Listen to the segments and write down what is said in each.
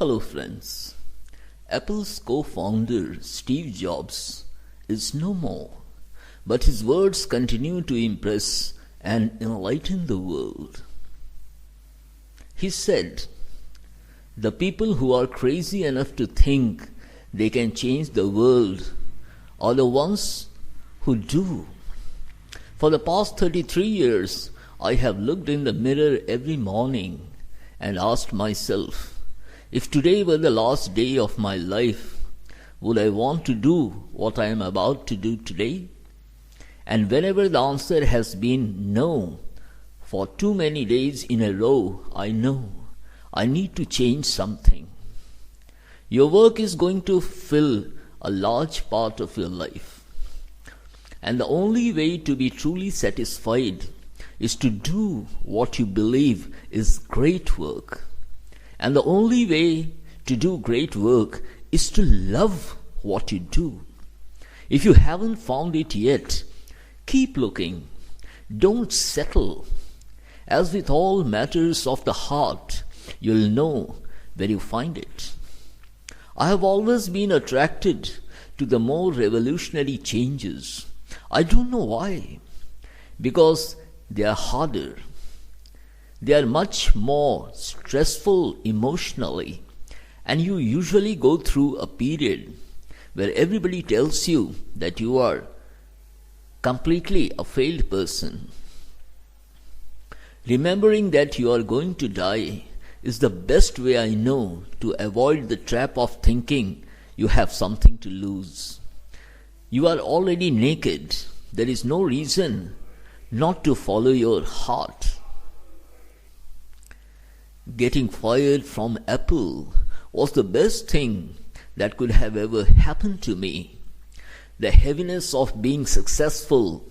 Hello friends. Apple's co-founder Steve Jobs is no more, but his words continue to impress and enlighten the world. He said, "The people who are crazy enough to think they can change the world are the ones who do." For the past 33 years, I have looked in the mirror every morning and asked myself, if today were the last day of my life, would I want to do what I am about to do today? And whenever the answer has been no, for too many days in a row, I know I need to change something. Your work is going to fill a large part of your life. And the only way to be truly satisfied is to do what you believe is great work. And the only way to do great work is to love what you do. If you haven't found it yet, keep looking. Don't settle. As with all matters of the heart, you'll know where you find it. I have always been attracted to the more revolutionary changes. I don't know why. Because they are harder. They are much more stressful emotionally, and you usually go through a period where everybody tells you that you are completely a failed person. Remembering that you are going to die is the best way I know to avoid the trap of thinking you have something to lose. You are already naked. There is no reason not to follow your heart. Getting fired from Apple was the best thing that could have ever happened to me. The heaviness of being successful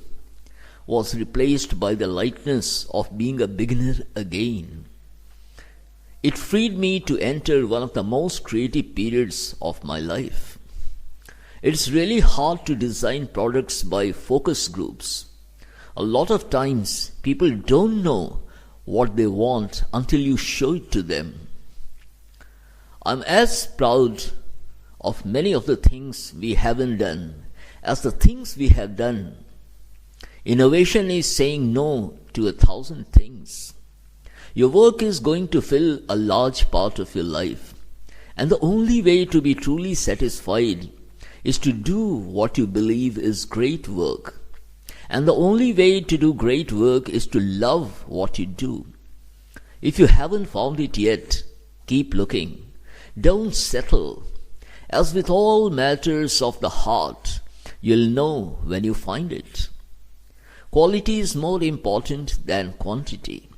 was replaced by the lightness of being a beginner again. It freed me to enter one of the most creative periods of my life. It's really hard to design products by focus groups. A lot of times people don't know what they want until you show it to them. I'm as proud of many of the things we haven't done as the things we have done. Innovation is saying no to 1,000 things. Your work is going to fill a large part of your life, and the only way to be truly satisfied is to do what you believe is great work. And the only way to do great work is to love what you do. If you haven't found it yet, keep looking. Don't settle. As with all matters of the heart, you'll know when you find it. Quality is more important than quantity.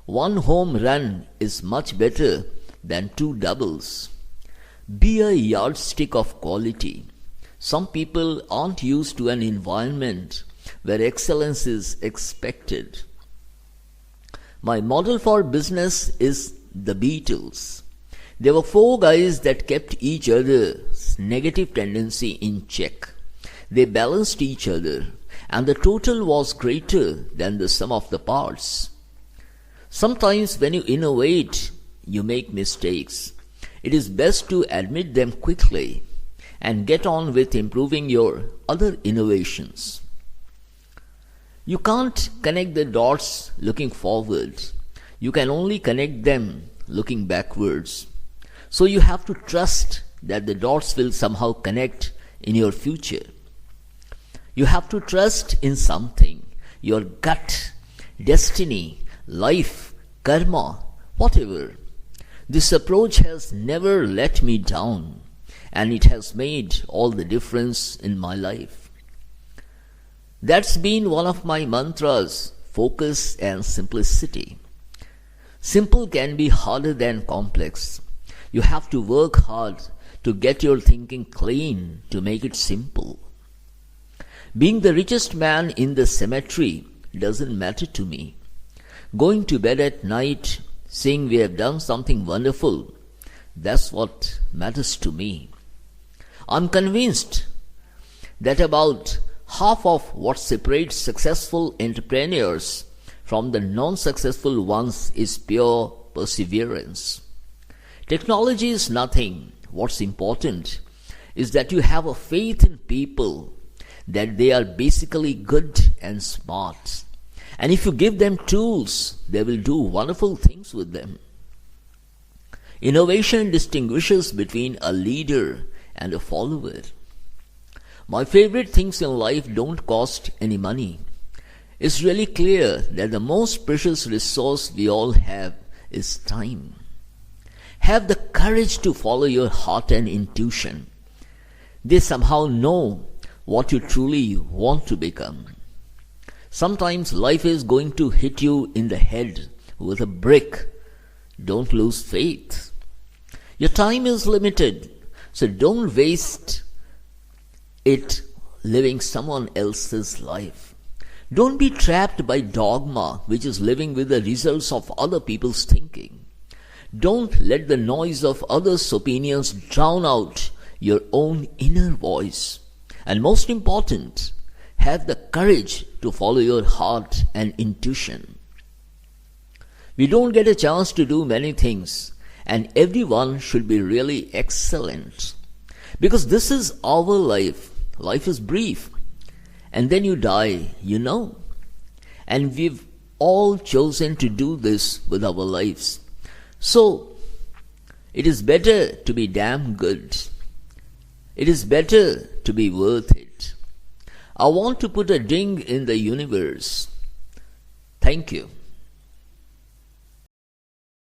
One home run is much better than 2 doubles. Be a yardstick of quality. Some people aren't used to an environment where excellence is expected. My model for business is the Beatles. There were 4 guys that kept each other's negative tendency in check. They balanced each other, and the total was greater than the sum of the parts. Sometimes when you innovate, you make mistakes. It is best to admit them quickly and get on with improving your other innovations. You can't connect the dots looking forward. You can only connect them looking backwards. So you have to trust that the dots will somehow connect in your future. You have to trust in something, your gut, destiny, life, karma, whatever. This approach has never let me down, and it has made all the difference in my life. That's been one of my mantras, focus and simplicity. Simple can be harder than complex. You have to work hard to get your thinking clean to make it simple. Being the richest man in the cemetery doesn't matter to me. Going to bed at night, saying we have done something wonderful, that's what matters to me. I'm convinced that about half of what separates successful entrepreneurs from the non-successful ones is pure perseverance. Technology is nothing. What's important is that you have a faith in people, that they are basically good and smart. And if you give them tools, they will do wonderful things with them. Innovation distinguishes between a leader and a follower. My favorite things in life don't cost any money. It's really clear that the most precious resource we all have is time. Have the courage to follow your heart and intuition. They somehow know what you truly want to become. Sometimes life is going to hit you in the head with a brick. Don't lose faith. Your time is limited, so don't waste it living someone else's life. Don't be trapped by dogma, which is living with the results of other people's thinking. Don't let the noise of others' opinions drown out your own inner voice. And most important, have the courage to follow your heart and intuition. We don't get a chance to do many things, and everyone should be really excellent. Because this is our life. Life is brief. And then you die, you know. And we've all chosen to do this with our lives. So, it is better to be damn good. It is better to be worth it. I want to put a ding in the universe. Thank you.